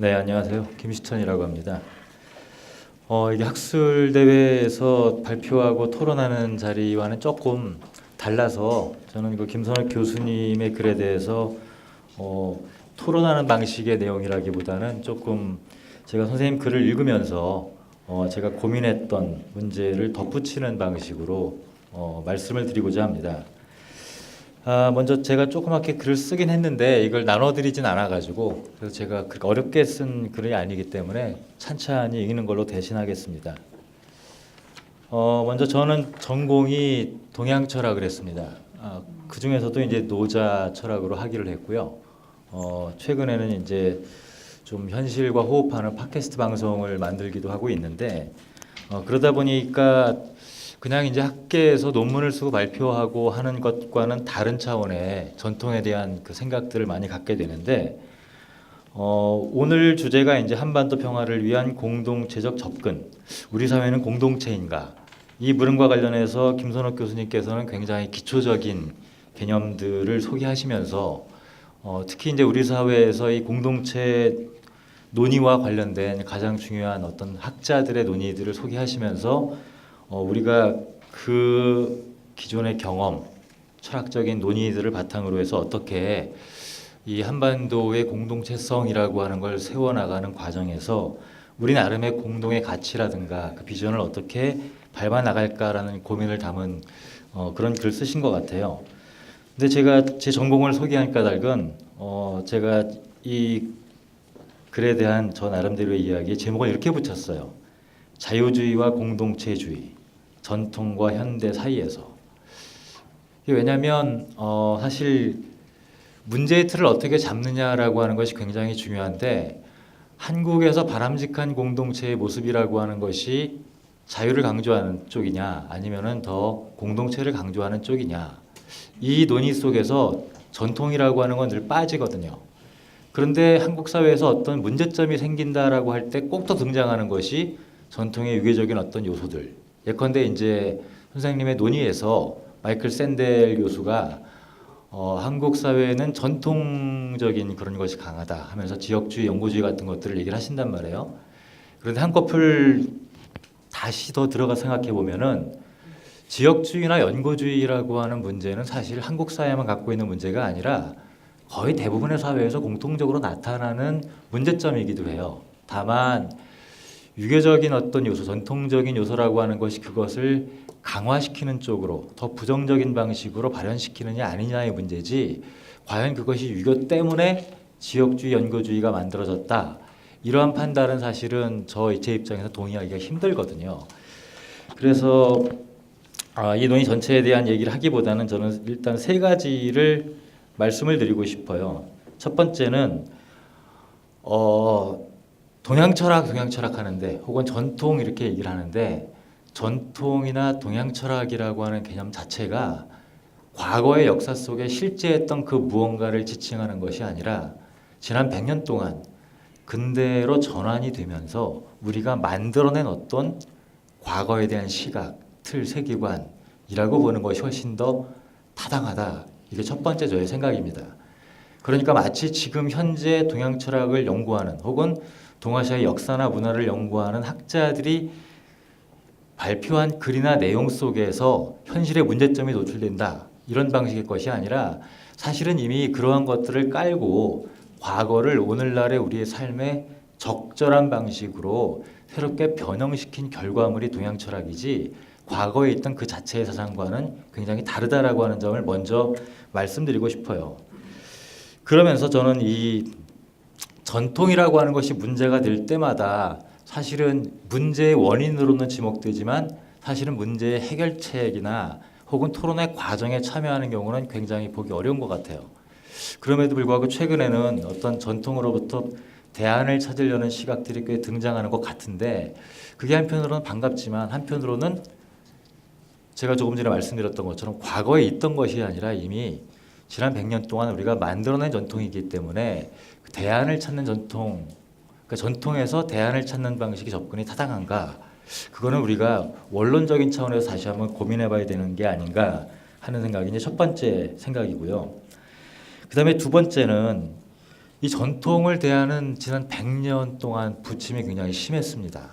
네, 안녕하세요. 김시천이라고 합니다. 이게 학술 대회에서 발표하고 토론하는 자리와는 조금 달라서 저는 그 김선욱 교수님의 글에 대해서 토론하는 방식의 내용이라기보다는 조금 제가 선생님 글을 읽으면서 제가 고민했던 문제를 덧붙이는 방식으로 말씀을 드리고자 합니다. 먼저 제가 조그맣게 글을 쓰긴 했는데 이걸 나눠드리진 않아가지고 그래서 제가 그렇게 어렵게 쓴 글이 아니기 때문에 찬찬히 읽는 걸로 대신하겠습니다. 먼저 저는 전공이 동양철학을 했습니다. 그 중에서도 이제 노자 철학으로 학위를 했고요. 최근에는 이제 좀 현실과 호흡하는 팟캐스트 방송을 만들기도 하고 있는데 그러다 보니까 그냥 이제 학계에서 논문을 쓰고 발표하고 하는 것과는 다른 차원의 전통에 대한 그 생각들을 많이 갖게 되는데 오늘 주제가 이제 한반도 평화를 위한 공동체적 접근, 우리 사회는 공동체인가? 이 물음과 관련해서 김선욱 교수님께서는 굉장히 기초적인 개념들을 소개하시면서 특히 이제 우리 사회에서 이 공동체 논의와 관련된 가장 중요한 어떤 학자들의 논의들을 소개하시면서 우리가 그 기존의 경험, 철학적인 논의들을 바탕으로 해서 어떻게 이 한반도의 공동체성이라고 하는 걸 세워나가는 과정에서 우리 나름의 공동의 가치라든가 그 비전을 어떻게 밟아 나갈까라는 고민을 담은 그런 글을 쓰신 것 같아요. 근데 제가 제 전공을 소개한 까닭은 제가 이 글에 대한 저 나름대로의 이야기에 제목을 이렇게 붙였어요. 자유주의와 공동체주의, 전통과 현대 사이에서. 왜냐하면 사실 문제의 틀을 어떻게 잡느냐라고 하는 것이 굉장히 중요한데 한국에서 바람직한 공동체의 모습이라고 하는 것이 자유를 강조하는 쪽이냐 아니면은 더 공동체를 강조하는 쪽이냐 이 논의 속에서 전통이라고 하는 건 늘 빠지거든요. 그런데 한국 사회에서 어떤 문제점이 생긴다라고 할 때 꼭 더 등장하는 것이 전통의 유계적인 어떤 요소들. 예컨대 이제 선생님의 논의에서 마이클 샌델 교수가 한국 사회는 전통적인 그런 것이 강하다 하면서 지역주의, 연고주의 같은 것들을 얘기를 하신단 말이에요. 그런데 한꺼풀 다시 더 들어가 생각해 보면은 지역주의나 연고주의라고 하는 문제는 사실 한국 사회만 갖고 있는 문제가 아니라 거의 대부분의 사회에서 공통적으로 나타나는 문제점이기도 해요. 다만 유교적인 어떤 요소, 전통적인 요소라고 하는 것이 그것을 강화시키는 쪽으로 더 부정적인 방식으로 발현시키느냐 아니냐의 문제지 과연 그것이 유교 때문에 지역주의, 연고주의가 만들어졌다 이러한 판단은 사실은 제 입장에서 동의하기가 힘들거든요. 그래서 이 논의 전체에 대한 얘기를 하기보다는 저는 일단 세 가지를 말씀을 드리고 싶어요. 첫 번째는 동양철학 하는데 혹은 전통 이렇게 얘기를 하는데 전통이나 동양철학이라고 하는 개념 자체가 과거의 역사 속에 실제했던 그 무언가를 지칭하는 것이 아니라 지난 100년 동안 근대로 전환이 되면서 우리가 만들어낸 어떤 과거에 대한 시각, 틀, 세계관이라고 보는 것이 훨씬 더 타당하다. 이게 첫 번째 저의 생각입니다. 그러니까 마치 지금 현재 동양철학을 연구하는 혹은 동아시아의 역사나 문화를 연구하는 학자들이 발표한 글이나 내용 속에서 현실의 문제점이 노출된다. 이런 방식의 것이 아니라 사실은 이미 그러한 것들을 깔고 과거를 오늘날의 우리의 삶에 적절한 방식으로 새롭게 변형시킨 결과물이 동양철학이지 과거에 있던 그 자체의 사상과는 굉장히 다르다라고 하는 점을 먼저 말씀드리고 싶어요. 그러면서 저는 이 전통이라고 하는 것이 문제가 될 때마다 사실은 문제의 원인으로는 지목되지만 사실은 문제의 해결책이나 혹은 토론의 과정에 참여하는 경우는 굉장히 보기 어려운 것 같아요. 그럼에도 불구하고 최근에는 어떤 전통으로부터 대안을 찾으려는 시각들이 꽤 등장하는 것 같은데 그게 한편으로는 반갑지만 한편으로는 제가 조금 전에 말씀드렸던 것처럼 과거에 있던 것이 아니라 이미 지난 100년 동안 우리가 만들어낸 전통이기 때문에 대안을 찾는 전통, 그러니까 전통에서 대안을 찾는 방식의 접근이 타당한가? 그거는 우리가 원론적인 차원에서 다시 한번 고민해봐야 되는 게 아닌가 하는 생각이 이제 첫 번째 생각이고요. 그 다음에 두 번째는 이 전통을 대하는 지난 100년 동안 부침이 굉장히 심했습니다.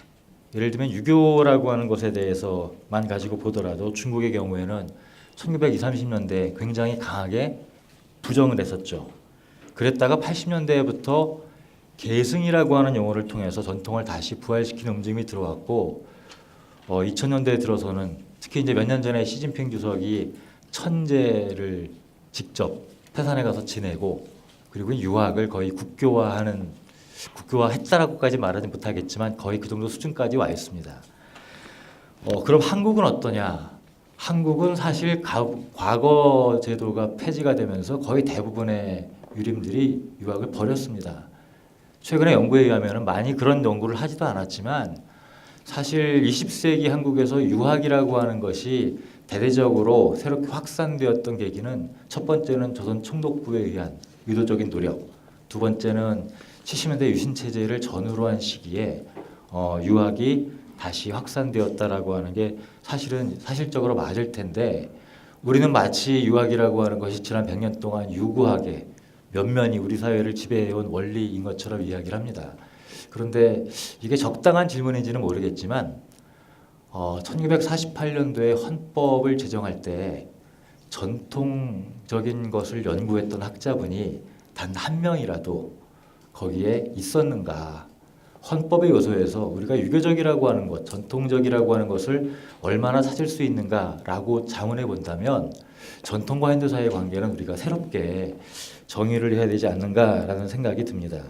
예를 들면 유교라고 하는 것에 대해서만 가지고 보더라도 중국의 경우에는 1920, 30년대 굉장히 강하게 부정을 했었죠. 그랬다가 80년대부터 계승이라고 하는 용어를 통해서 전통을 다시 부활시키는 움직임이 들어왔고 2000년대에 들어서는 특히 이제 몇 년 전에 시진핑 주석이 천재를 직접 태산에 가서 지내고 그리고 유학을 거의 국교화했다라고까지 말하지 못하겠지만 거의 그 정도 수준까지 와 있습니다. 그럼 한국은 어떠냐? 한국은 사실 과거 제도가 폐지가 되면서 거의 대부분의 유림들이 유학을 버렸습니다. 최근에 연구에 의하면 많이 그런 연구를 하지도 않았지만 사실 20세기 한국에서 유학이라고 하는 것이 대대적으로 새롭게 확산되었던 계기는 첫 번째는 조선 총독부에 의한 의도적인 노력, 두 번째는 70년대 유신체제를 전후로 한 시기에 유학이 다시 확산되었다라고 하는 게 사실적으로 맞을 텐데 우리는 마치 유학이라고 하는 것이 지난 100년 동안 유구하게 면면이 우리 사회를 지배해온 원리인 것처럼 이야기를 합니다. 그런데 이게 적당한 질문인지는 모르겠지만 1948년도에 헌법을 제정할 때 전통적인 것을 연구했던 학자분이 단 한 명이라도 거기에 있었는가? 헌법의 요소에서 우리가 유교적이라고 하는 것, 전통적이라고 하는 것을 얼마나 찾을 수 있는가라고 자문해 본다면 전통과 현대 사회의 관계는 우리가 새롭게 정의를 해야 되지 않는가라는 생각이 듭니다.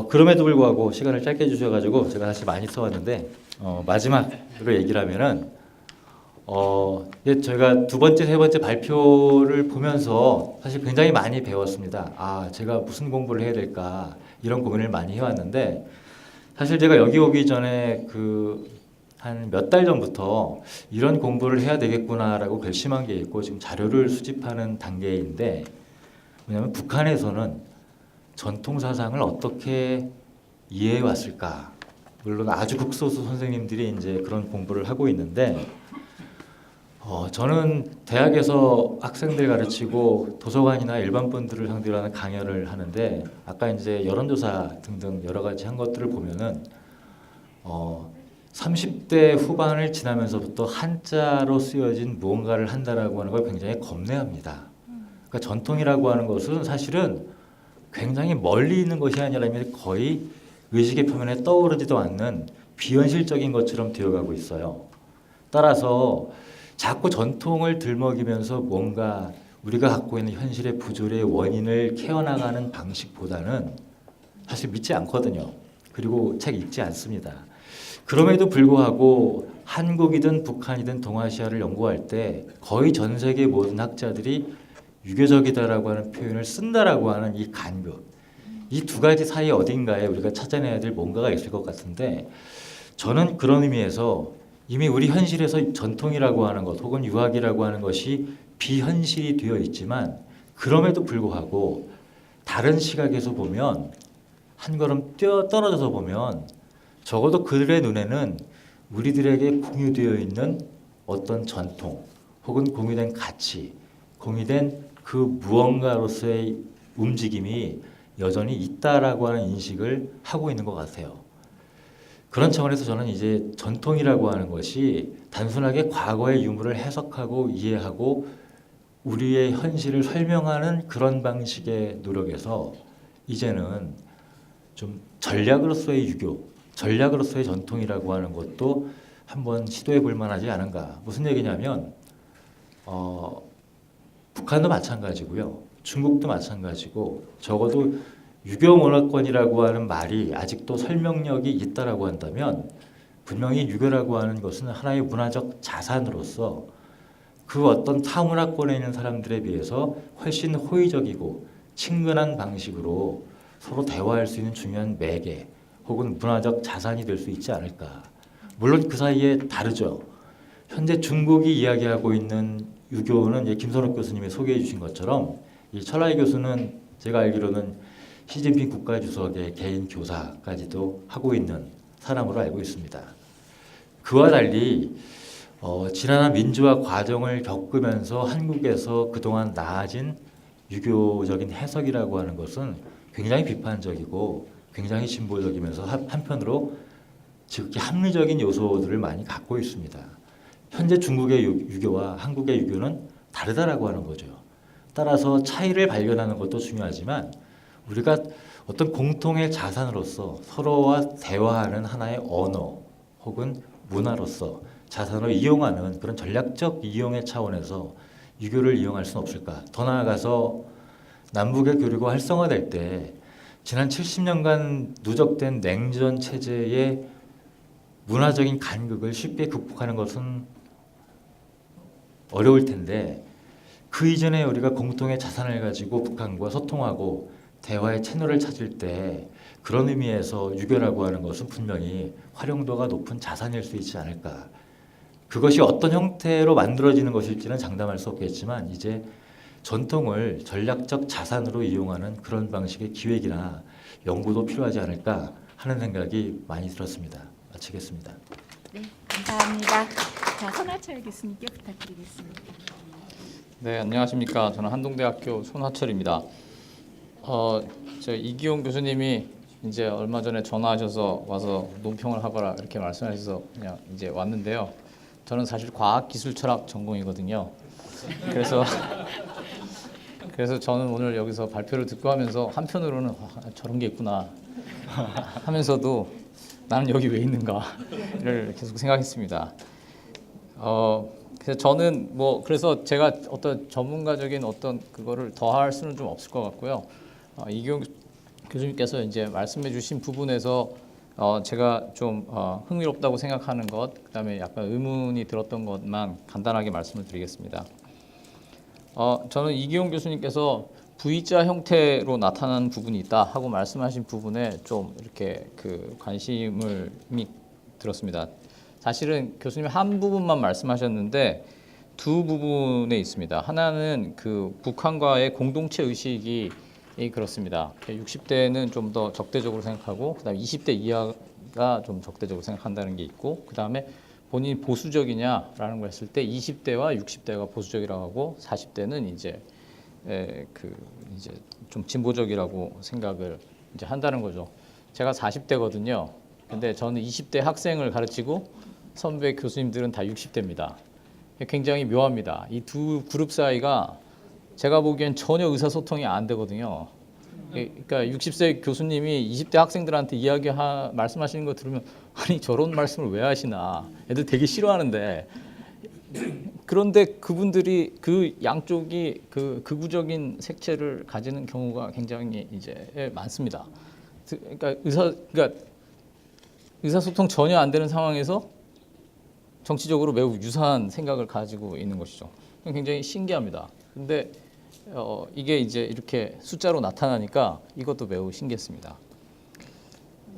그럼에도 불구하고 시간을 짧게 주셔가지고 제가 사실 많이 써왔는데 마지막으로 얘기를 하면은 저희가 두 번째, 세 번째 발표를 보면서 사실 굉장히 많이 배웠습니다. 제가 무슨 공부를 해야 될까 이런 고민을 많이 해왔는데 사실 제가 여기 오기 전에 한 몇 달 전부터 이런 공부를 해야 되겠구나라고 결심한 게 있고 지금 자료를 수집하는 단계인데 왜냐하면 북한에서는 전통 사상을 어떻게 이해해 왔을까? 물론 아주 극소수 선생님들이 이제 그런 공부를 하고 있는데 저는 대학에서 학생들 가르치고 도서관이나 일반 분들을 상대로 하는 강연을 하는데 아까 이제 여론조사 등등 여러 가지 한 것들을 보면은 30대 후반을 지나면서부터 한자로 쓰여진 무언가를 한다라고 하는 걸 굉장히 겁내합니다. 그러니까 전통이라고 하는 것은 사실은 굉장히 멀리 있는 것이 아니라면 거의 의식의 표면에 떠오르지도 않는 비현실적인 것처럼 되어가고 있어요. 따라서 자꾸 전통을 들먹이면서 뭔가 우리가 갖고 있는 현실의 부조리의 원인을 캐어나가는 방식보다는 사실 믿지 않거든요. 그리고 책 읽지 않습니다. 그럼에도 불구하고 한국이든 북한이든 동아시아를 연구할 때 거의 전 세계 모든 학자들이 유교적이다라고 하는 표현을 쓴다라고 하는 이 간극, 이 두 가지 사이 어딘가에 우리가 찾아내야 될 뭔가가 있을 것 같은데 저는 그런 의미에서 이미 우리 현실에서 전통이라고 하는 것 혹은 유학이라고 하는 것이 비현실이 되어 있지만 그럼에도 불구하고 다른 시각에서 보면 한 걸음 떨어져서 보면 적어도 그들의 눈에는 우리들에게 공유되어 있는 어떤 전통 혹은 공유된 가치, 공유된 그 무언가로서의 움직임이 여전히 있다라고 하는 인식을 하고 있는 것 같아요. 그런 차원에서 저는 이제 전통이라고 하는 것이 단순하게 과거의 유물을 해석하고 이해하고 우리의 현실을 설명하는 그런 방식의 노력에서 이제는 좀 전략으로서의 유교, 전략으로서의 전통이라고 하는 것도 한번 시도해 볼 만하지 않은가. 무슨 얘기냐면 북한도 마찬가지고요. 중국도 마찬가지고 적어도 유교 문화권이라고 하는 말이 아직도 설명력이 있다라고 한다면 분명히 유교라고 하는 것은 하나의 문화적 자산으로서 그 어떤 타 문화권에 있는 사람들에 비해서 훨씬 호의적이고 친근한 방식으로 서로 대화할 수 있는 중요한 매개 혹은 문화적 자산이 될 수 있지 않을까. 물론 그 사이에 다르죠. 현재 중국이 이야기하고 있는 유교는 김선욱 교수님이 소개해 주신 것처럼 이 철하이 교수는 제가 알기로는 시진핑 국가주석의 개인 교사까지도 하고 있는 사람으로 알고 있습니다. 그와 달리 지난한 민주화 과정을 겪으면서 한국에서 그동안 나아진 유교적인 해석이라고 하는 것은 굉장히 비판적이고 굉장히 진보적이면서 한편으로 지극히 합리적인 요소들을 많이 갖고 있습니다. 현재 중국의 유교와 한국의 유교는 다르다라고 하는 거죠. 따라서 차이를 발견하는 것도 중요하지만 우리가 어떤 공통의 자산으로서 서로와 대화하는 하나의 언어 혹은 문화로서 자산을 이용하는 그런 전략적 이용의 차원에서 유교를 이용할 수는 없을까? 더 나아가서 남북의 교류가 활성화될 때 지난 70년간 누적된 냉전 체제의 문화적인 간극을 쉽게 극복하는 것은 어려울 텐데 그 이전에 우리가 공통의 자산을 가지고 북한과 소통하고 대화의 채널을 찾을 때 그런 의미에서 유교라고 하는 것은 분명히 활용도가 높은 자산일 수 있지 않을까. 그것이 어떤 형태로 만들어지는 것일지는 장담할 수 없겠지만 이제 전통을 전략적 자산으로 이용하는 그런 방식의 기획이나 연구도 필요하지 않을까 하는 생각이 많이 들었습니다. 마치겠습니다. 네, 감사합니다. 자, 손하철 교수님께 부탁드리겠습니다. 네, 안녕하십니까. 저는 한동대학교 손하철입니다. 저 이기용 교수님이 이제 얼마 전에 전화하셔서 와서 논평을 하거라 이렇게 말씀하셔서 그냥 이제 왔는데요. 저는 사실 과학기술철학 전공이거든요. 그래서 저는 오늘 여기서 발표를 듣고 하면서 한편으로는 저런 게 있구나 하면서도 나는 여기 왜 있는가를 계속 생각했습니다. 그래서 저는 그래서 제가 어떤 전문가적인 어떤 그거를 더할 수는 좀 없을 것 같고요. 이기용 교수님께서 이제 말씀해주신 부분에서 제가 좀 흥미롭다고 생각하는 것, 그다음에 약간 의문이 들었던 것만 간단하게 말씀을 드리겠습니다. 저는 이기용 교수님께서 V자 형태로 나타나는 부분이 있다 하고 말씀하신 부분에 좀 이렇게 그 관심을 들었습니다. 사실은 교수님 한 부분만 말씀하셨는데 두 부분에 있습니다. 하나는 그 북한과의 공동체 의식이 그렇습니다. 60대는 좀 더 적대적으로 생각하고 그다음에 20대 이하가 좀 적대적으로 생각한다는 게 있고 그다음에 본인이 보수적이냐라는 걸 했을 때 20대와 60대가 보수적이라고 하고 40대는 이제 좀 진보적이라고 생각을 이제 한다는 거죠. 제가 40대거든요. 근데 저는 20대 학생을 가르치고 선배 교수님들은 다 60대입니다. 굉장히 묘합니다. 이 두 그룹 사이가 제가 보기엔 전혀 의사소통이 안 되거든요. 그러니까 60세 교수님이 20대 학생들한테 말씀하시는 거 들으면 아니 저런 말씀을 왜 하시나 애들 되게 싫어하는데 그런데 그분들이 그 양쪽이 그 극우적인 색채를 가지는 경우가 굉장히 이제 많습니다. 그러니까 의사소통 전혀 안 되는 상황에서 정치적으로 매우 유사한 생각을 가지고 있는 것이죠. 굉장히 신기합니다. 근데 이게 이제 이렇게 숫자로 나타나니까 이것도 매우 신기했습니다.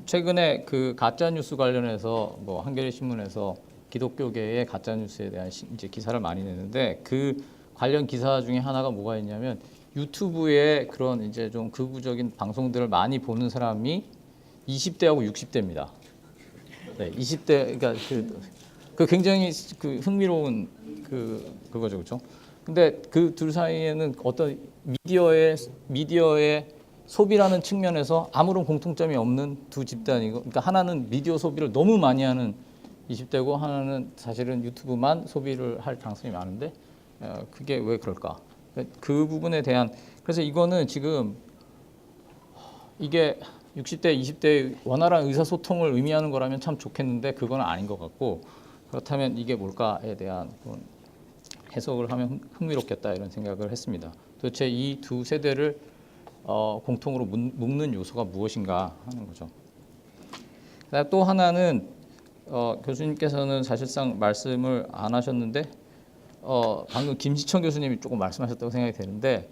최근에 그 가짜 뉴스 관련해서 한겨레 신문에서 기독교계의 가짜 뉴스에 대한 이제 기사를 많이 내는데 그 관련 기사 중에 하나가 뭐가 있냐면 유튜브에 그런 이제 좀 극우적인 방송들을 많이 보는 사람이 20대하고 60대입니다. 네, 20대 그러니까 그 굉장히 그 흥미로운 그거죠, 그렇죠? 근데 그 둘 사이에는 어떤 미디어의 소비라는 측면에서 아무런 공통점이 없는 두 집단이고, 그러니까 하나는 미디어 소비를 너무 많이 하는 20대고 하나는 사실은 유튜브만 소비를 할 가능성이 많은데 그게 왜 그럴까? 그 부분에 대한 그래서 이거는 지금 이게 60대, 20대의 원활한 의사소통을 의미하는 거라면 참 좋겠는데 그건 아닌 것 같고 그렇다면 이게 뭘까에 대한 해석을 하면 흥미롭겠다 이런 생각을 했습니다. 도대체 이 두 세대를 공통으로 묶는 요소가 무엇인가 하는 거죠. 또 하나는 교수님께서는 사실상 말씀을 안 하셨는데 방금 김지천 교수님이 조금 말씀하셨다고 생각이 되는데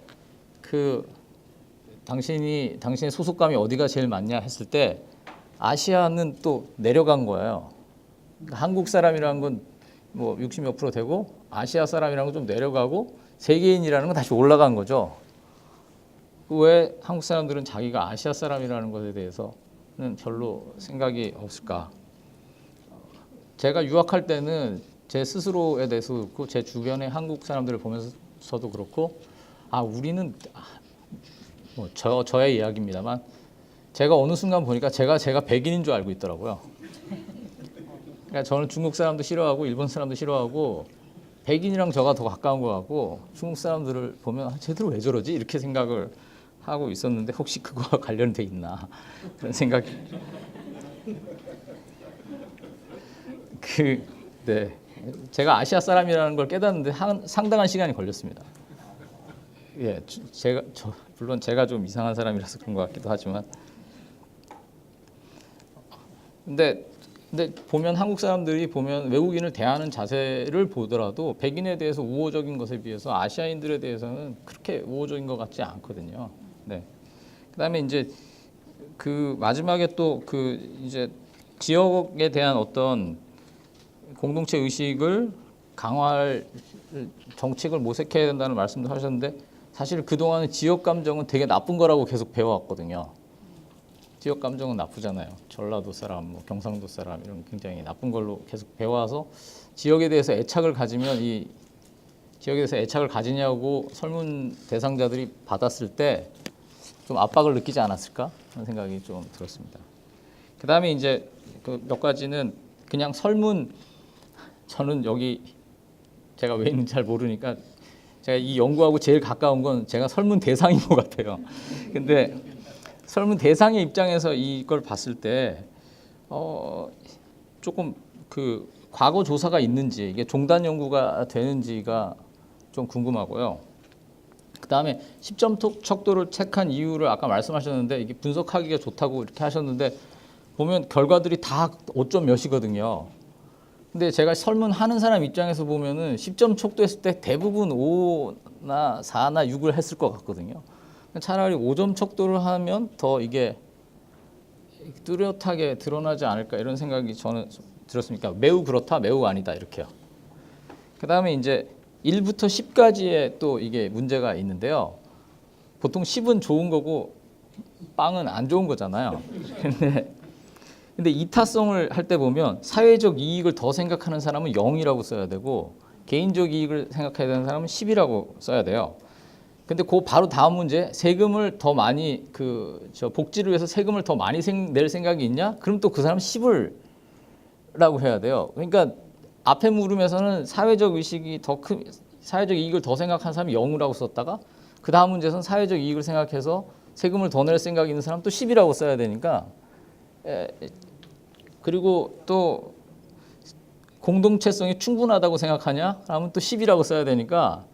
당신의 소속감이 어디가 제일 많냐 했을 때 아시아는 또 내려간 거예요. 그러니까 한국 사람이라는 건 60몇 % 되고 아시아 사람이라는 건 좀 내려가고 세계인이라는 건 다시 올라간 거죠. 왜 한국 사람들은 자기가 아시아 사람이라는 것에 대해서는 별로 생각이 없을까? 제가 유학할 때는 제 스스로에 대해서도 그렇고 제 주변의 한국 사람들을 보면서도 그렇고 우리는 뭐 저의 이야기입니다만 제가 어느 순간 보니까 제가 백인인 줄 알고 있더라고요. 그러니까 저는 중국 사람도 싫어하고 일본 사람도 싫어하고 백인이랑 저가 더 가까운 것 같고 중국 사람들을 보면 쟤들 왜 저러지? 이렇게 생각을 하고 있었는데 혹시 그거와 관련돼 있나 그런 생각이 네. 제가 아시아 사람이라는 걸 깨닫는데 상당한 시간이 걸렸습니다. 예, 물론 제가 좀 이상한 사람이라서 그런 것 같기도 하지만, 근데 보면 한국 사람들이 보면 외국인을 대하는 자세를 보더라도 백인에 대해서 우호적인 것에 비해서 아시아인들에 대해서는 그렇게 우호적인 것 같지 않거든요. 네. 그다음에 이제 그 마지막에 또 그 이제 지역에 대한 어떤 공동체 의식을 강화할 정책을 모색해야 된다는 말씀도 하셨는데 사실 그동안은 지역 감정은 되게 나쁜 거라고 계속 배워왔거든요. 지역 감정은 나쁘잖아요. 전라도 사람, 뭐 경상도 사람 이런 굉장히 나쁜 걸로 계속 배워와서 지역에 대해서 애착을 가지면 이 지역에 대해서 애착을 가지냐고 설문 대상자들이 받았을 때 좀 압박을 느끼지 않았을까 하는 생각이 좀 들었습니다. 그다음에 이제 그 몇 가지는 그냥 설문 저는 여기 제가 왜 있는지 잘 모르니까 제가 이 연구하고 제일 가까운 건 제가 설문 대상인 것 같아요. 근데 설문 대상의 입장에서 이걸 봤을 때 조금 그 과거 조사가 있는지 이게 종단 연구가 되는지가 좀 궁금하고요. 그다음에 10점 척도를 체크한 이유를 아까 말씀하셨는데 이게 분석하기가 좋다고 이렇게 하셨는데 보면 결과들이 다 5점 몇이거든요. 근데 제가 설문하는 사람 입장에서 보면은 10점 척도했을 때 대부분 5나 4나 6을 했을 것 같거든요. 차라리 5점 척도를 하면 더 이게 뚜렷하게 드러나지 않을까 이런 생각이 저는 들었으니까 매우 그렇다, 매우 아니다 이렇게요. 그다음에 이제 1부터 10까지의 또 이게 문제가 있는데요. 보통 10은 좋은 거고 빵은 안 좋은 거잖아요. 근데 이타성을 할 때 보면 사회적 이익을 더 생각하는 사람은 0이라고 써야 되고 개인적 이익을 생각해야 되는 사람은 10이라고 써야 돼요. 근데 그 바로 다음 문제 세금을 더 많이 복지를 위해서 세금을 더 많이 낼 생각이 있냐? 그럼 또 그 사람은 10을라고 해야 돼요. 그러니까 앞에 물음에서는 사회적 의식이 더 큰 사회적 이익을 더 생각하는 사람이 0이라고 썼다가 그 다음 문제에서는 사회적 이익을 생각해서 세금을 더 낼 생각이 있는 사람 또 10이라고 써야 되니까 그리고 또 공동체성이 충분하다고 생각하냐? 하면 또 10이라고 써야 되니까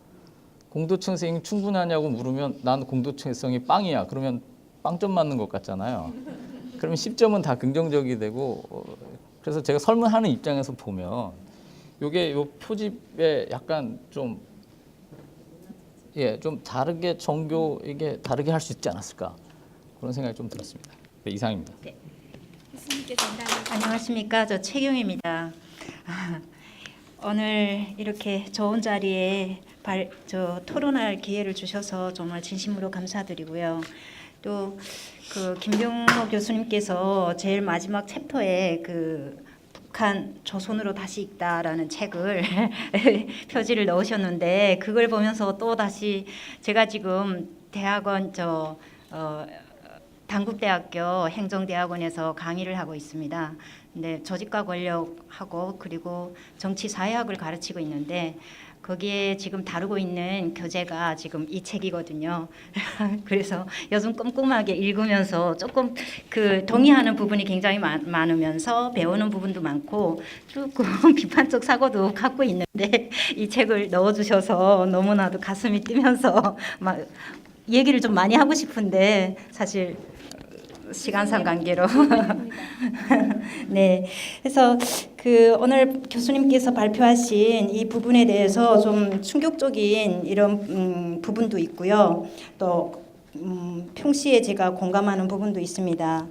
공동체성이 충분하냐고 물으면 난 공동체성이 빵이야. 그러면 빵점 맞는 것 같잖아요. 그러면 10점은 다 긍정적이 되고 그래서 제가 설문하는 입장에서 보면 요게 요 표집에 약간 좀 다르게 정교 이게 다르게 할 수 있지 않았을까 그런 생각이 좀 들었습니다. 네, 이상입니다. 네. 교수님께서 전달해 안녕하십니까. 저 최경입니다. 오늘 이렇게 좋은 자리에 토론할 기회를 주셔서 정말 진심으로 감사드리고요. 또 그 김병호 교수님께서 제일 마지막 챕터에 그 북한 조선으로 다시 읽다라는 책을 표지를 넣으셨는데 그걸 보면서 또 다시 제가 지금 대학원 단국대학교 행정대학원에서 강의를 하고 있습니다. 근데 조직과 권력하고 그리고 정치 사회학을 가르치고 있는데 거기에 지금 다루고 있는 교재가 지금 이 책이거든요. 그래서 요즘 꼼꼼하게 읽으면서 조금 그 동의하는 부분이 굉장히 많으면서 배우는 부분도 많고 조금 비판적 사고도 갖고 있는데 이 책을 넣어주셔서 너무나도 가슴이 뛰면서 막 얘기를 좀 많이 하고 싶은데 사실 시간상 관계로 네, 그래서 그 오늘 교수님께서 발표하신 이 부분에 대해서 좀 충격적인 이런 부분도 있고요. 또 평시에 제가 공감하는 부분도 있습니다.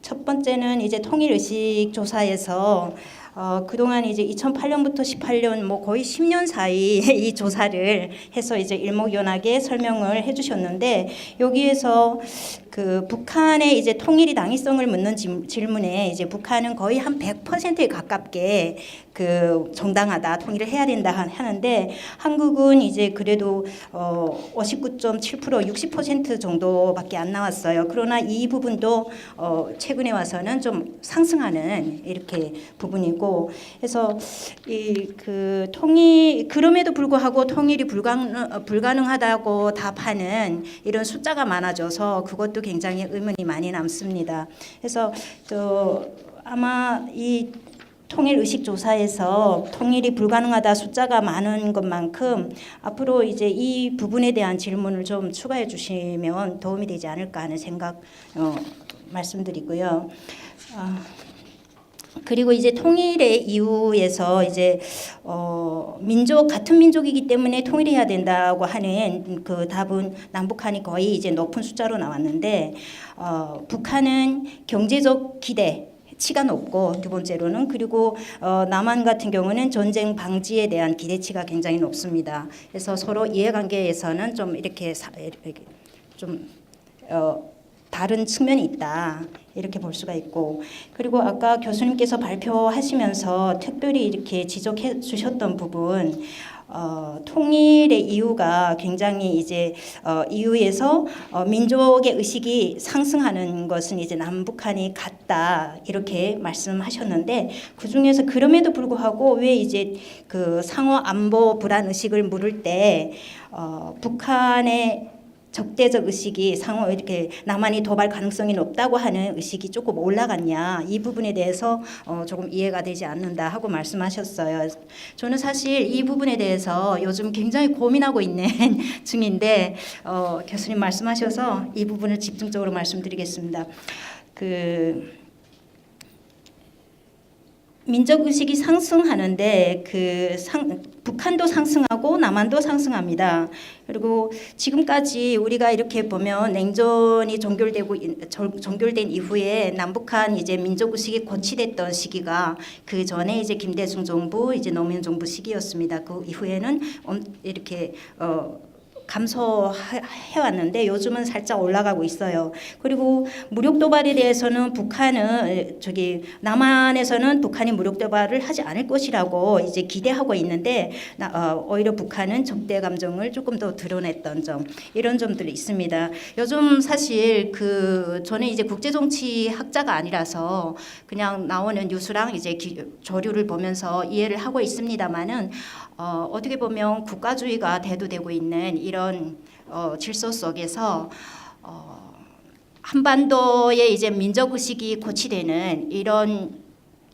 첫 번째는 이제 통일의식 조사에서 그동안 이제 2008년부터 18년 뭐 거의 10년 사이 이 조사를 해서 이제 일목요연하게 설명을 해주셨는데 여기에서 그 북한의 이제 통일이 당위성을 묻는 질문에 이제 북한은 거의 한 100%에 가깝게 그 정당하다, 통일을 해야 된다 하는데 한국은 이제 그래도 59.7% 60% 정도밖에 안 나왔어요. 그러나 이 부분도 최근에 와서는 좀 상승하는 이렇게 부분이고, 그래서 이 그 통일 그럼에도 불구하고 통일이 불가능하다고 답하는 이런 숫자가 많아져서 그것도 굉장히 의문이 많이 남습니다. 그래서 또 아마 이 통일 의식 조사에서 통일이 불가능하다 숫자가 많은 것만큼 앞으로 이제 이 부분에 대한 질문을 좀 추가해 주시면 도움이 되지 않을까 하는 생각 말씀드리고요. 그리고 이제 통일의 이유에서 이제 민족 같은 민족이기 때문에 통일해야 된다고 하는 그 답은 남북한이 거의 이제 높은 숫자로 나왔는데 북한은 경제적 기대치가 높고, 두 번째로는 그리고 남한 같은 경우는 전쟁 방지에 대한 기대치가 굉장히 높습니다. 그래서 서로 이해관계에서는 좀 이렇게 좀 다른 측면이 있다, 이렇게 볼 수가 있고, 그리고 아까 교수님께서 발표하시면서 특별히 이렇게 지적해 주셨던 부분, 통일의 이유가 굉장히 이제 이유에서 민족의 의식이 상승하는 것은 이제 남북한이 같다, 이렇게 말씀하셨는데, 그 중에서 그럼에도 불구하고 왜 이제 그 상호 안보 불안 의식을 물을 때 북한의 적대적 의식이 상호 이렇게 남한이 도발 가능성이 높다고 하는 의식이 조금 올라갔냐, 이 부분에 대해서 조금 이해가 되지 않는다 하고 말씀하셨어요. 저는 사실 이 부분에 대해서 요즘 굉장히 고민하고 있는 중인데 교수님 말씀하셔서 이 부분을 집중적으로 말씀드리겠습니다. 민족 의식이 상승하는데 북한도 상승하고 남한도 상승합니다. 그리고 지금까지 우리가 이렇게 보면 냉전이 종결된 이후에 남북한 이제 민족 의식이 고취됐던 시기가 그 전에 이제 김대중 정부 이제 노무현 정부 시기였습니다. 그 이후에는 이렇게 감소해왔는데 요즘은 살짝 올라가고 있어요. 그리고 무력 도발에 대해서는 북한은 남한에서는 북한이 무력 도발을 하지 않을 것이라고 이제 기대하고 있는데 오히려 북한은 적대 감정을 조금 더 드러냈던 점, 이런 점들이 있습니다. 요즘 사실 저는 이제 국제 정치 학자가 아니라서 그냥 나오는 뉴스랑 이제 조류를 보면서 이해를 하고 있습니다만은 어떻게 보면 국가주의가 대두되고 있는 이런 질서 속에서 한반도의 이제 민족 의식이 고취되는 이런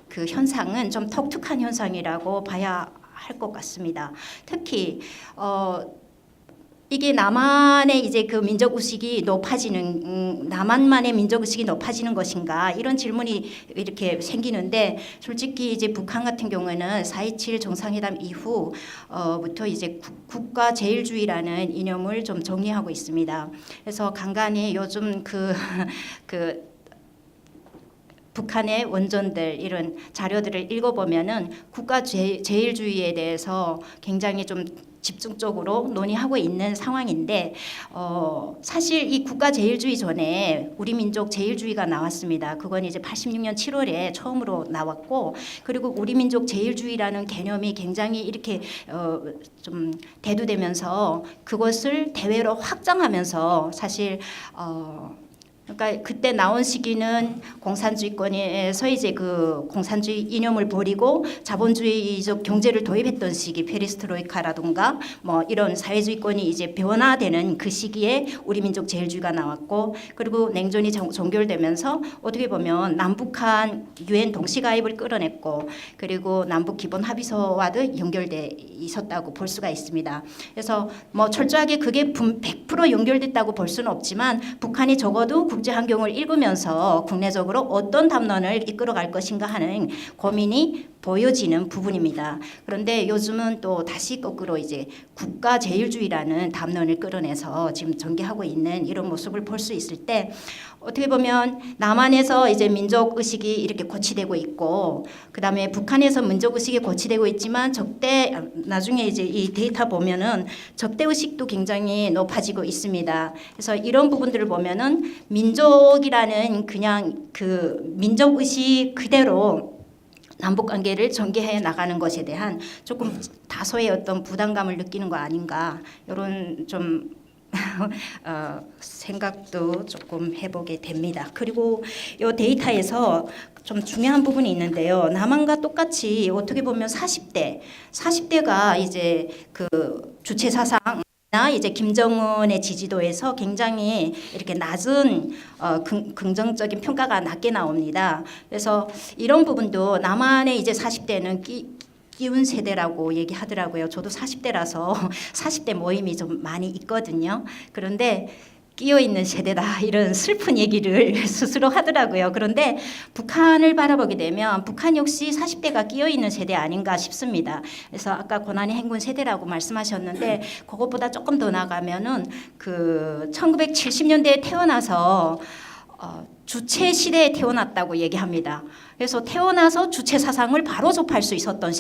그 현상은 좀 독특한 현상이라고 봐야 할 것 같습니다. 특히 이게 남한의 이제 그 민족 의식이 높아지는 남한만의 민족 의식이 높아지는 것인가, 이런 질문이 이렇게 생기는데, 솔직히 이제 북한 같은 경우에는 4.27 정상회담 이후부터 이제 국가 제일주의라는 이념을 좀 정리하고 있습니다. 그래서 간간히 요즘 북한의 원전들 이런 자료들을 읽어보면은 국가 제일주의에 대해서 굉장히 좀 집중적으로 논의하고 있는 상황인데, 사실 이 국가 제일주의 전에 우리 민족 제일주의가 나왔습니다. 그건 이제 86년 7월에 처음으로 나왔고, 그리고 우리 민족 제일주의라는 개념이 굉장히 이렇게 좀 대두되면서 그것을 대외로 확장하면서 사실 그러니까 그때 나온 시기는 공산주의권에서 이제 그 공산주의 이념을 버리고 자본주의적 경제를 도입했던 시기, 페리스트로이카라든가 뭐 이런 사회주의권이 이제 변화되는 그 시기에 우리 민족 제일주의가 나왔고, 그리고 냉전이 종결되면서 어떻게 보면 남북한 유엔 동시가입을 끌어냈고, 그리고 남북 기본 합의서와도 연결돼 있었다고 볼 수가 있습니다. 그래서 뭐 철저하게 그게 100% 연결됐다고 볼 수는 없지만 북한이 적어도 국제 환경을 읽으면서 국내적으로 어떤 담론을 이끌어갈 것인가 하는 고민이 보여지는 부분입니다. 그런데 요즘은 또 다시 거꾸로 이제 국가 제일주의라는 담론을 끌어내서 지금 전개하고 있는 이런 모습을 볼 수 있을 때 어떻게 보면 남한에서 이제 민족 의식이 이렇게 고취되고 있고 그다음에 북한에서 민족 의식이 고취되고 있지만 나중에 이제 이 데이터 보면은 적대 의식도 굉장히 높아지고 있습니다. 그래서 이런 부분들을 보면은 민족이라는 그냥 그 민족 의식 그대로 남북 관계를 전개해 나가는 것에 대한 조금 다소의 어떤 부담감을 느끼는 거 아닌가 이런 좀 생각도 조금 해보게 됩니다. 그리고 이 데이터에서 좀 중요한 부분이 있는데요. 남한과 똑같이 어떻게 보면 40대가 이제 그 주체 사상 이제 김정은의 지지도에서 굉장히 이렇게 낮은 긍정적인 평가가 낮게 나옵니다. 그래서 이런 부분도 남한의 이제 40대는 끼운 세대라고 얘기하더라고요. 저도 40대라서 40대 모임이 좀 많이 있거든요. 그런데 끼어 있는 세대다 이런 슬픈 얘기를 스스로 하더라고요. 그런데 북한을 바라보게 되면 북한 역시 40대가 끼어 있는 세대 아닌가 싶습니다. 그래서 아까 고난의 행군 세대라고 말씀하셨는데 그것보다 조금 더 나가면은 그 1970년대에 태어나서 주체 시대에 태어났다고 얘기합니다. 그래서 태어나서 주체 사상을 바로 접할 수 있었던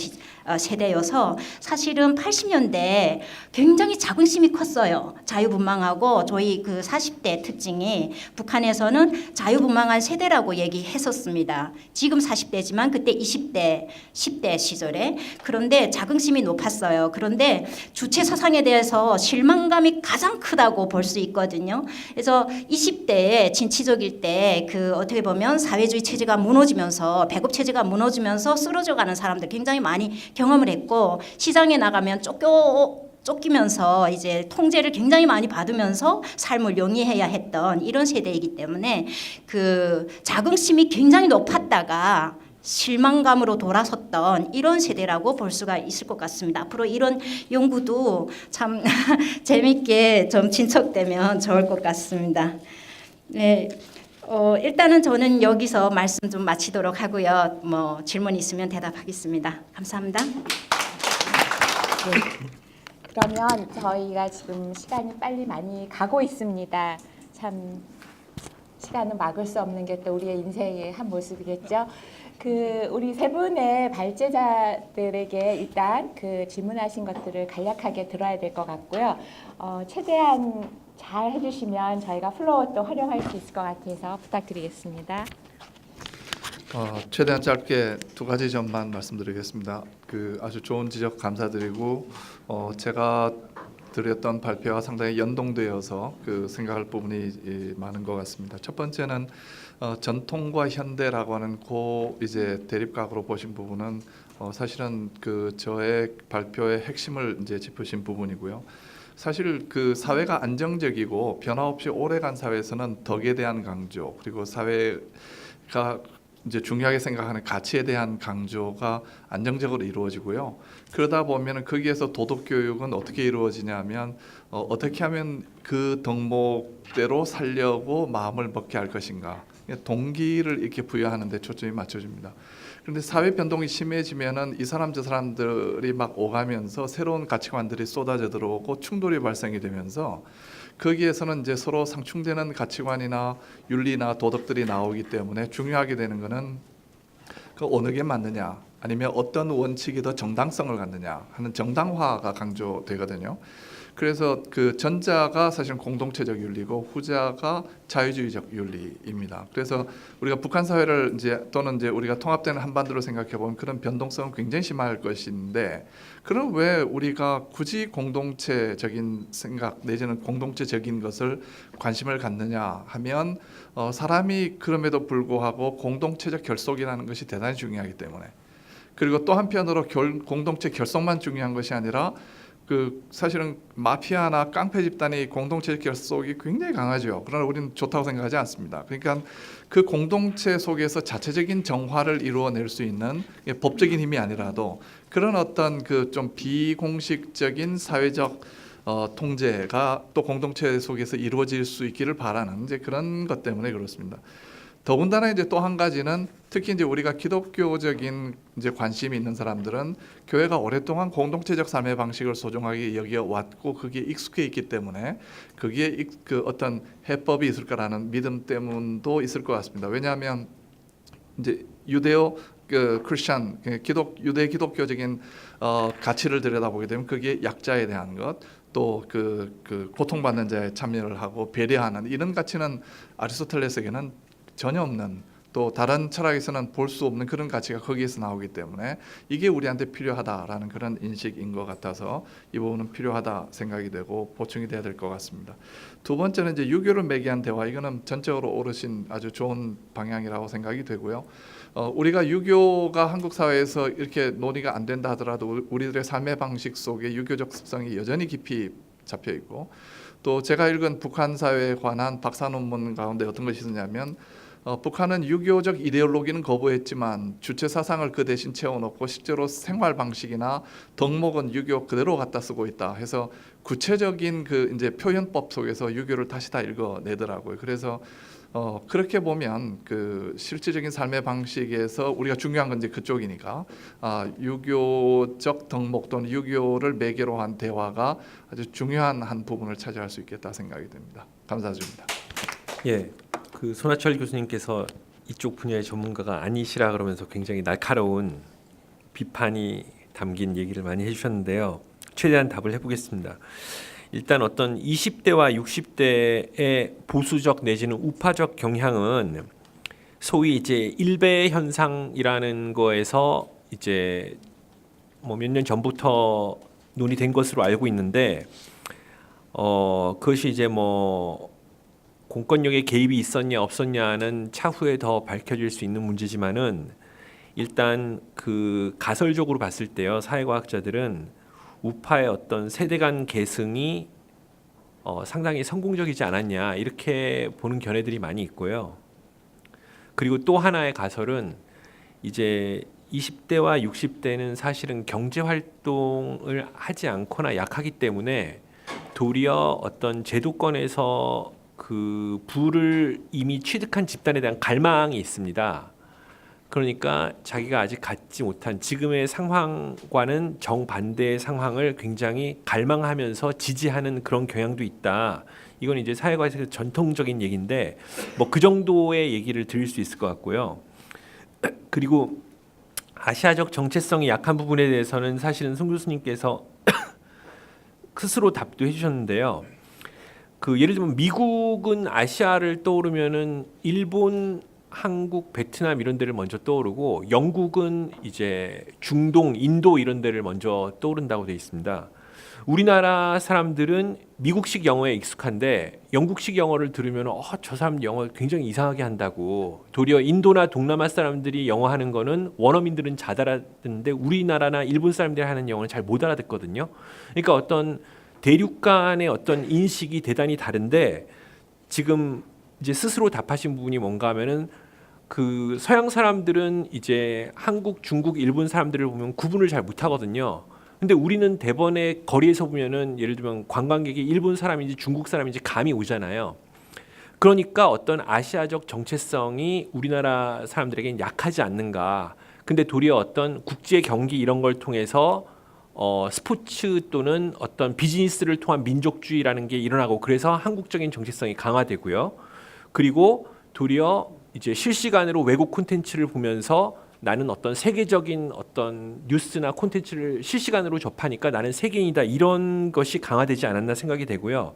세대여서 사실은 80년대 굉장히 자긍심이 컸어요. 자유분방하고 저희 그 40대 특징이 북한에서는 자유분방한 세대라고 얘기했었습니다. 지금 40대지만 그때 20대, 10대 시절에 그런데 자긍심이 높았어요. 그런데 주체 사상에 대해서 실망감이 가장 크다고 볼 수 있거든요. 그래서 20대에 진취적일 때 그 어떻게 보면 사회주의 체제가 무너지면서 배급 체제가 무너지면서 쓰러져가는 사람들 굉장히 많이 경험을 했고 시장에 나가면 쫓기면서 이제 통제를 굉장히 많이 받으면서 삶을 영위해야 했던 이런 세대이기 때문에 그 자긍심이 굉장히 높았다가 실망감으로 돌아섰던 이런 세대라고 볼 수가 있을 것 같습니다. 앞으로 이런 연구도 참 재밌게 좀 진척되면 좋을 것 같습니다. 네. 일단은 저는 여기서 말씀 좀 마치도록 하고요. 뭐 질문 있으면 대답하겠습니다. 감사합니다. 네. 그러면 저희가 지금 시간이 빨리 많이 가고 있습니다. 참 시간은 막을 수 없는 게 또 우리의 인생의 한 모습이겠죠. 그 우리 세 분의 발제자들에게 일단 그 질문하신 것들을 간략하게 들어야 될 것 같고요. 최대한 잘 해주시면 저희가 플로어 또 활용할 수 있을 것 같아서 부탁드리겠습니다. 최대한 짧게 두 가지 점만 말씀드리겠습니다. 그 아주 좋은 지적 감사드리고 제가 드렸던 발표와 상당히 연동되어서 그 생각할 부분이 많은 것 같습니다. 첫 번째는 전통과 현대라고 하는 이제 대립각으로 보신 부분은 사실은 그 저의 발표의 핵심을 이제 짚으신 부분이고요. 사실 그 사회가 안정적이고 변화 없이 오래간 사회에서는 덕에 대한 강조 그리고 사회가 이제 중요하게 생각하는 가치에 대한 강조가 안정적으로 이루어지고요. 그러다 보면 거기에서 도덕 교육은 어떻게 이루어지냐면 어떻게 하면 그 덕목대로 살려고 마음을 먹게 할 것인가 동기를 이렇게 부여하는 데 초점이 맞춰집니다. 그런데 사회 변동이 심해지면은 이 사람 저 사람들이 막 오가면서 새로운 가치관들이 쏟아져 들어오고 충돌이 발생이 되면서 거기에서는 이제 서로 상충되는 가치관이나 윤리나 도덕들이 나오기 때문에 중요하게 되는 것은 그 어느 게 맞느냐 아니면 어떤 원칙이 더 정당성을 갖느냐 하는 정당화가 강조되거든요. 그래서 그 전자가 사실은 공동체적 윤리고 후자가 자유주의적 윤리입니다. 그래서 우리가 북한 사회를 또는 우리가 통합되는 한반도를 생각해 보면 그런 변동성은 굉장히 심할 것인데 그럼 왜 우리가 굳이 공동체적인 생각 내지는 공동체적인 것을 관심을 갖느냐 하면 사람이 그럼에도 불구하고 공동체적 결속이라는 것이 대단히 중요하기 때문에 그리고 또 한편으로 공동체 결속만 중요한 것이 아니라 그 사실은 마피아나 깡패 집단이 공동체 결속이 굉장히 강하죠. 그러나 우리는 좋다고 생각하지 않습니다. 그러니까 그 공동체 속에서 자체적인 정화를 이루어낼 수 있는 법적인 힘이 아니라도 그런 어떤 그 좀 비공식적인 사회적 통제가 또 공동체 속에서 이루어질 수 있기를 바라는 이제 그런 것 때문에 그렇습니다. 더군다나 이제 또 한 가지는 특히 이제 우리가 기독교적인 이제 관심이 있는 사람들은 교회가 오랫동안 공동체적 삶의 방식을 소중하게 여겨 왔고 그게 익숙해 있기 때문에 거기에 그 어떤 해법이 있을 거라는 믿음 때문도 있을 것 같습니다. 왜냐하면 이제 유대오 그 크리스천 유대 기독교적인 가치를 들여다보게 되면 그게 약자에 대한 것, 또 그 고통받는 자에 참여를 하고 배려하는 이런 가치는 아리스토텔레스에게는 전혀 없는, 또 다른 철학에서는 볼 수 없는 그런 가치가 거기에서 나오기 때문에 이게 우리한테 필요하다라는 그런 인식인 것 같아서 이 부분은 필요하다 생각이 되고 보충이 돼야 될 것 같습니다. 두 번째는 이제 유교를 매개한 대화, 이거는 전적으로 오르신 아주 좋은 방향이라고 생각이 되고요. 우리가 유교가 한국 사회에서 이렇게 논의가 안 된다 하더라도 우리들의 삶의 방식 속에 유교적 습성이 여전히 깊이 잡혀 있고, 또 제가 읽은 북한 사회에 관한 박사 논문 가운데 어떤 것이 있었냐면 북한은 유교적 이데올로기는 거부했지만 주체 사상을 그 대신 채워놓고 실제로 생활 방식이나 덕목은 유교 그대로 갖다 쓰고 있다 해서 구체적인 그 이제 표현법 속에서 유교를 다시 다 읽어내더라고요. 그래서 그렇게 보면 그 실질적인 삶의 방식에서 우리가 중요한 건 이제 그쪽이니까 유교적 덕목 또는 유교를 매개로 한 대화가 아주 중요한 한 부분을 차지할 수 있겠다 생각이 됩니다. 감사드립니다. 예, 그 손하철 교수님께서 이쪽 분야의 전문가가 아니시라 그러면서 굉장히 날카로운 비판이 담긴 얘기를 많이 해주셨는데요. 최대한 답을 해보겠습니다. 일단 어떤 20대와 60대의 보수적 내지는 우파적 경향은 소위 이제 일배 현상이라는 거에서 이제 뭐 몇 년 전부터 논의된 것으로 알고 있는데 그것이 이제 뭐 공권력의 개입이 있었냐 없었냐는 차후에 더 밝혀질 수 있는 문제지만은 일단 그 가설적으로 봤을 때요, 사회과학자들은 우파의 어떤 세대 간 계승이 상당히 성공적이지 않았냐 이렇게 보는 견해들이 많이 있고요. 그리고 또 하나의 가설은 이제 20대와 60대는 사실은 경제 활동을 하지 않거나 약하기 때문에 도리어 어떤 제도권에서 그 부를 이미 취득한 집단에 대한 갈망이 있습니다. 그러니까 자기가 아직 갖지 못한 지금의 상황과는 정반대의 상황을 굉장히 갈망하면서 지지하는 그런 경향도 있다. 이건 이제 사회과에서 전통적인 얘기인데 뭐 그 정도의 얘기를 드릴 수 있을 것 같고요. 그리고 아시아적 정체성이 약한 부분에 대해서는 사실은 송 교수님께서 스스로 답도 해주셨는데요. 그 예를 들면 미국은 아시아를 떠오르면은 일본, 한국, 베트남 이런 데를 먼저 떠오르고 영국은 이제 중동, 인도 이런 데를 먼저 떠오른다고 되어 있습니다. 우리나라 사람들은 미국식 영어에 익숙한데 영국식 영어를 들으면 저 사람 영어 굉장히 이상하게 한다고, 도리어 인도나 동남아 사람들이 영어 하는 거는 원어민들은 잘 알아듣는데 우리나라나 일본 사람들이 하는 영어는 잘 못 알아듣거든요. 그러니까 어떤 대륙 간의 어떤 인식이 대단히 다른데 지금 이제 스스로 답하신 부분이 뭔가 하면은 그 서양 사람들은 이제 한국, 중국, 일본 사람들을 보면 구분을 잘 못하거든요. 근데 우리는 대번에 거리에서 보면은 예를 들면 관광객이 일본 사람인지 중국 사람인지 감이 오잖아요. 그러니까 어떤 아시아적 정체성이 우리나라 사람들에게는 약하지 않는가. 근데 도리어 어떤 국제 경기 이런 걸 통해서 스포츠 또는 어떤 비즈니스를 통한 민족주의라는 게 일어나고 그래서 한국적인 정체성이 강화되고요. 그리고 도리어 이제 실시간으로 외국 콘텐츠를 보면서 나는 어떤 세계적인 어떤 뉴스나 콘텐츠를 실시간으로 접하니까 나는 세계인이다, 이런 것이 강화되지 않았나 생각이 되고요.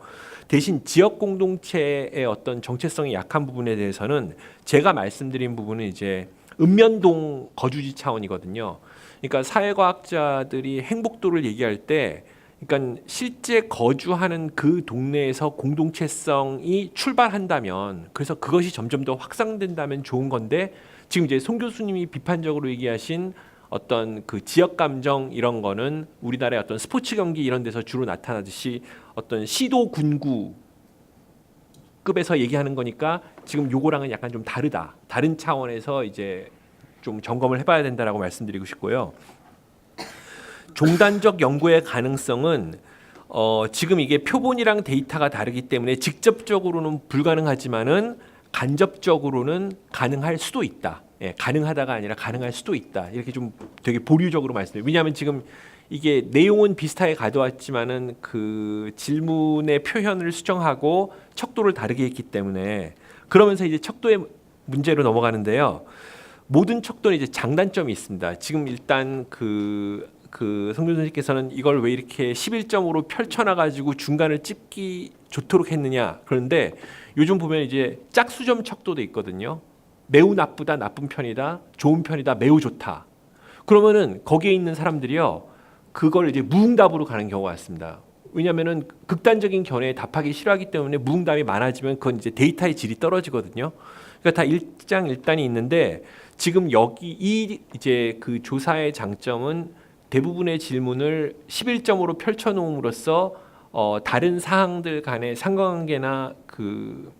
대신 지역 공동체의 어떤 정체성이 약한 부분에 대해서는 제가 말씀드린 부분은 이제 읍면동 거주지 차원이거든요. 그러니까 사회과학자들이 행복도를 얘기할 때 그러니까 실제 거주하는 그 동네에서 공동체성이 출발한다면, 그래서 그것이 점점 더 확산된다면 좋은 건데, 지금 이제 송 교수님이 비판적으로 얘기하신 어떤 그 지역 감정 이런 거는 우리나라의 어떤 스포츠 경기 이런 데서 주로 나타나듯이 어떤 시도 군구 급에서 얘기하는 거니까 지금 요거랑은 약간 좀 다른 차원에서 이제 좀 점검을 해봐야 된다라고 말씀드리고 싶고요. 종단적 연구의 가능성은 지금 이게 표본이랑 데이터가 다르기 때문에 직접적으로는 불가능하지만은 간접적으로는 가능할 수도 있다. 예, 가능하다가 아니라 가능할 수도 있다. 이렇게 좀 되게 보류적으로 말씀드려요. 왜냐하면 지금 이게 내용은 비슷하게 가져왔지만은 그 질문의 표현을 수정하고 척도를 다르게 했기 때문에 그러면서 이제 척도의 문제로 넘어가는데요. 모든 척도는 이제 장단점이 있습니다. 지금 일단 성준 선생님께서는 이걸 왜 이렇게 11점으로 펼쳐놔가지고 중간을 찝기 좋도록 했느냐. 그런데 요즘 보면 이제 짝수점 척도도 있거든요. 매우 나쁘다, 나쁜 편이다, 좋은 편이다, 매우 좋다. 그러면은 거기에 있는 사람들이요, 그걸 이제 무응답으로 가는 경우가 많습니다. 왜냐하면은 극단적인 견해에 답하기 싫어하기 때문에 무응답이 많아지면 그건 이제 데이터의 질이 떨어지거든요. 그러니까 다 일장일단이 있는데 지금 여기 이제 그 조사의 장점은 대부분의 질문을 11점으로 펼쳐놓음으로써 다른 사항들 간의 상관관계나 그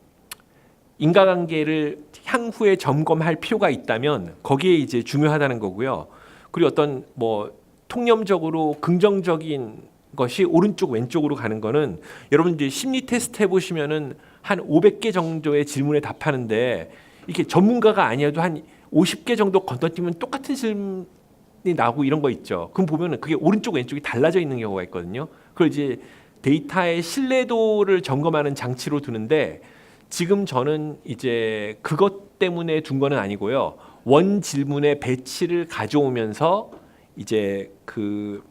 인과관계를 향후에 점검할 필요가 있다면 거기에 이제 중요하다는 거고요. 그리고 어떤 뭐 통념적으로 긍정적인 것이 오른쪽 왼쪽으로 가는 거는 여러분 이제 심리 테스트 해보시면은 한 500개 정도의 질문에 답하는데 이렇게 전문가가 아니어도 한 50개 정도 건너뛰면 똑같은 질문이 나오고 이런 거 있죠. 그럼 보면은 그게 오른쪽 왼쪽이 달라져 있는 경우가 있거든요. 그걸 이제 데이터의 신뢰도를 점검하는 장치로 두는데 지금 저는 이제 그것 때문에 둔 거는 아니고요. 원 질문의 배치를 가져오면서 이제 그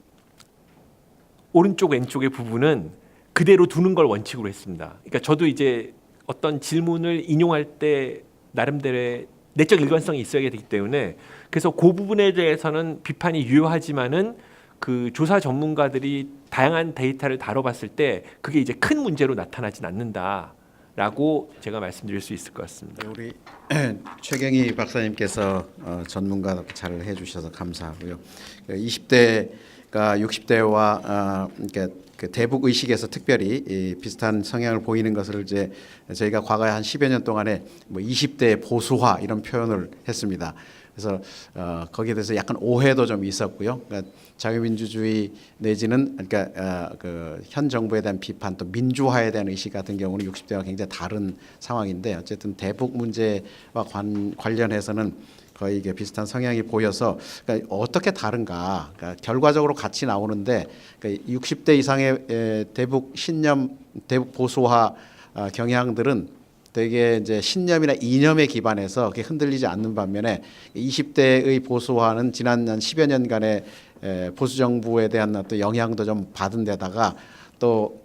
오른쪽 왼쪽의 부분은 그대로 두는 걸 원칙으로 했습니다. 그러니까 저도 이제 어떤 질문을 인용할 때 나름대로의 내적 일관성이 있어야 되기 때문에 그래서 그 부분에 대해서는 비판이 유효하지만은 그 조사 전문가들이 다양한 데이터를 다뤄봤을 때 그게 이제 큰 문제로 나타나진 않는다라고 제가 말씀드릴 수 있을 것 같습니다. 우리 최경희 박사님께서 전문가 잘 해주셔서 감사하고요. 20대가 60대와 그러니까 그 대북 의식에서 특별히 이 비슷한 성향을 보이는 것을 이제 저희가 과거에 한 10여 년 동안에 뭐 20대 보수화 이런 표현을 했습니다. 그래서 거기에 대해서 약간 오해도 좀 있었고요. 그러니까 자유민주주의 내지는 그러니까 그 현 정부에 대한 비판 또 민주화에 대한 의식 같은 경우는 60대와 굉장히 다른 상황인데 어쨌든 대북 문제와 관련해서는 거의 이게 비슷한 성향이 보여서 그러니까 어떻게 다른가? 그러니까 결과적으로 같이 나오는데 그러니까 60대 이상의 대북 신념, 대북 보수화 경향들은 되게 이제 신념이나 이념에 기반해서 그게 흔들리지 않는 반면에 20대의 보수화는 지난 한 10여 년간의 보수 정부에 대한 어떤 영향도 좀 받은 데다가 또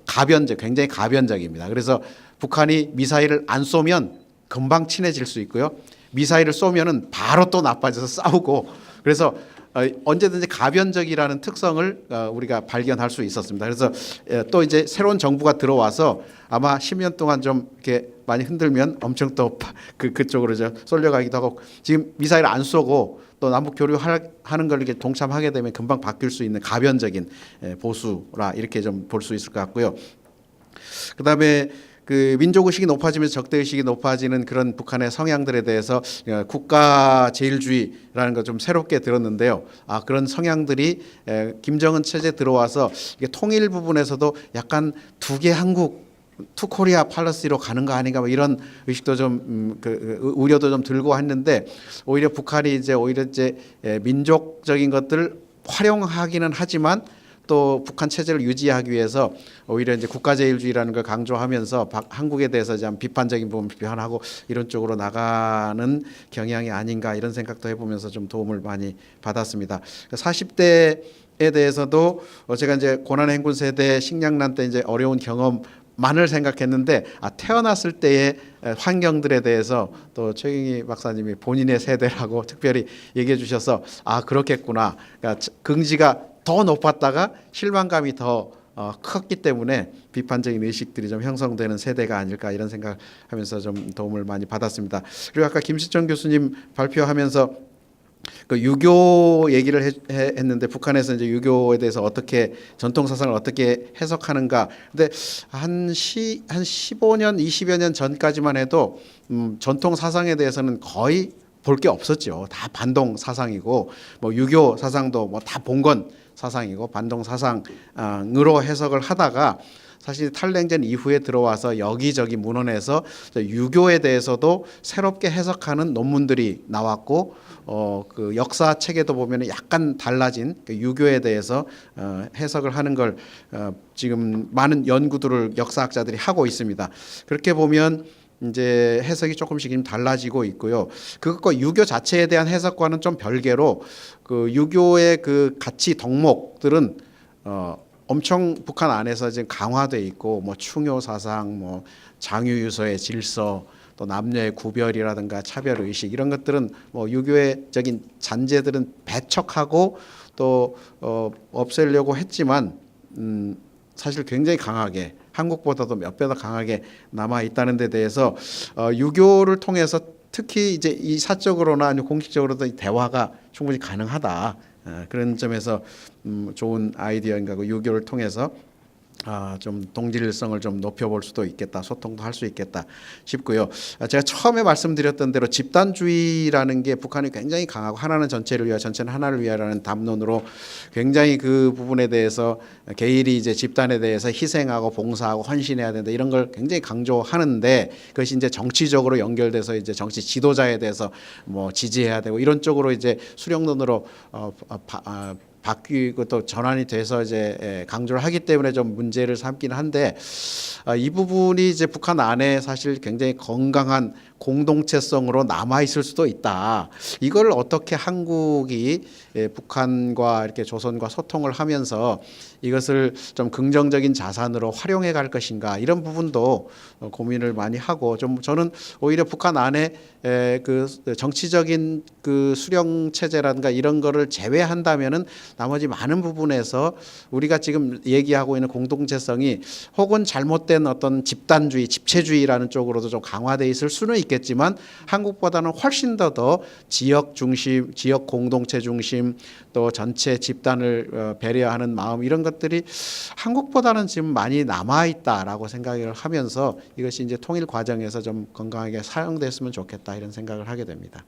굉장히 가변적입니다. 그래서 북한이 미사일을 안 쏘면 금방 친해질 수 있고요. 미사일을 쏘면은 바로 또 나빠져서 싸우고 그래서 언제든지 가변적이라는 특성을 우리가 발견할 수 있었습니다. 그래서 또 이제 새로운 정부가 들어와서 아마 10년 동안 좀 이렇게 많이 흔들면 엄청 또 그쪽으로 쏠려가기도 하고 지금 미사일 안 쏘고 또 남북 교류하는 걸 이렇게 동참하게 되면 금방 바뀔 수 있는 가변적인 보수라 이렇게 좀 볼 수 있을 것 같고요. 그다음에 그 민족 의식이 높아지면서 적대 의식이 높아지는 그런 북한의 성향들에 대해서 국가 제일주의라는 거 좀 새롭게 들었는데요. 그런 성향들이 김정은 체제 들어와서 이게 통일 부분에서도 약간 두 개 한국 투 코리아 팔러시로 가는 거 아닌가 뭐 이런 의식도 좀 우려도 좀 들고 했는데 오히려 북한이 이제 민족적인 것들을 활용하기는 하지만 또 북한 체제를 유지하기 위해서 오히려 이제 국가제일주의라는 걸 강조하면서 한국에 대해서 좀 비판적인 부분 비판하고 이런 쪽으로 나가는 경향이 아닌가 이런 생각도 해보면서 좀 도움을 많이 받았습니다. 40대에 대해서도 제가 이제 고난행군 세대 식량난 때 이제 어려운 경험만을 생각했는데 태어났을 때의 환경들에 대해서 또 최경희 박사님이 본인의 세대라고 특별히 얘기해 주셔서 그렇겠구나. 그러니까 긍지가 더 높았다가 실망감이 더 컸기 때문에 비판적인 의식들이 좀 형성되는 세대가 아닐까 이런 생각하면서 좀 도움을 많이 받았습니다. 그리고 아까 김시청 교수님 발표하면서 그 유교 얘기를 했는데 북한에서 이제 유교에 대해서 어떻게 전통 사상을 어떻게 해석하는가. 근데 한 15년, 20여 년 전까지만 해도 전통 사상에 대해서는 거의 볼 게 없었죠. 다 반동 사상이고 뭐 유교 사상도 뭐 다 봉건 사상이고 반동 사상으로 해석을 하다가 사실 탈냉전 이후에 들어와서 여기저기 문헌에서 유교에 대해서도 새롭게 해석하는 논문들이 나왔고 그 역사 책에도 보면 약간 달라진 그 유교에 대해서 해석을 하는 걸 지금 많은 연구들을 역사학자들이 하고 있습니다. 그렇게 보면 이제 해석이 조금씩 지금 달라지고 있고요. 그것과 유교 자체에 대한 해석과는 좀 별개로 그 유교의 그 가치 덕목들은 엄청 북한 안에서 지금 강화돼 있고 뭐 충효 사상, 뭐 장유유서의 질서, 또 남녀의 구별이라든가 차별 의식 이런 것들은 뭐 유교적인 잔재들은 배척하고 또 없애려고 했지만 사실 굉장히 강하게 한국보다도 몇 배 더 강하게 남아 있다는 데 대해서 유교를 통해서 특히 이제 이 사적으로나 아니면 공식적으로도 이 대화가 충분히 가능하다. 그런 점에서 좋은 아이디어인가 그 유교를 통해서 좀 동질성을 좀 높여볼 수도 있겠다, 소통도 할 수 있겠다 싶고요. 제가 처음에 말씀드렸던 대로 집단주의라는 게 북한이 굉장히 강하고 하나는 전체를 위하여 전체는 하나를 위하여라는 담론으로 굉장히 그 부분에 대해서 개인이 이제 집단에 대해서 희생하고 봉사하고 헌신해야 된다 이런 걸 굉장히 강조하는데 그것이 이제 정치적으로 연결돼서 이제 정치 지도자에 대해서 뭐 지지해야 되고 이런 쪽으로 이제 수령론으로 바뀌고 또 전환이 돼서 이제 강조를 하기 때문에 좀 문제를 삼기는 한데 이 부분이 이제 북한 안에 사실 굉장히 건강한 공동체성으로 남아 있을 수도 있다. 이걸 어떻게 한국이 북한과 이렇게 조선과 소통을 하면서 이것을 좀 긍정적인 자산으로 활용해 갈 것인가 이런 부분도 고민을 많이 하고 좀 저는 오히려 북한 안에 그 정치적인 그 수령 체제라든가 이런 거를 제외한다면은 나머지 많은 부분에서 우리가 지금 얘기하고 있는 공동체성이 혹은 잘못된 어떤 집단주의, 집체주의라는 쪽으로도 좀 강화돼 있을 수는 있겠지만 한국보다는 훨씬 더 지역 중심, 지역 공동체 중심 또 전체 집단을 배려하는 마음 이런 것들이 한국보다는 지금 많이 남아 있다라고 생각을 하면서 이것이 이제 통일 과정에서 좀 건강하게 사용됐으면 좋겠다 이런 생각을 하게 됩니다.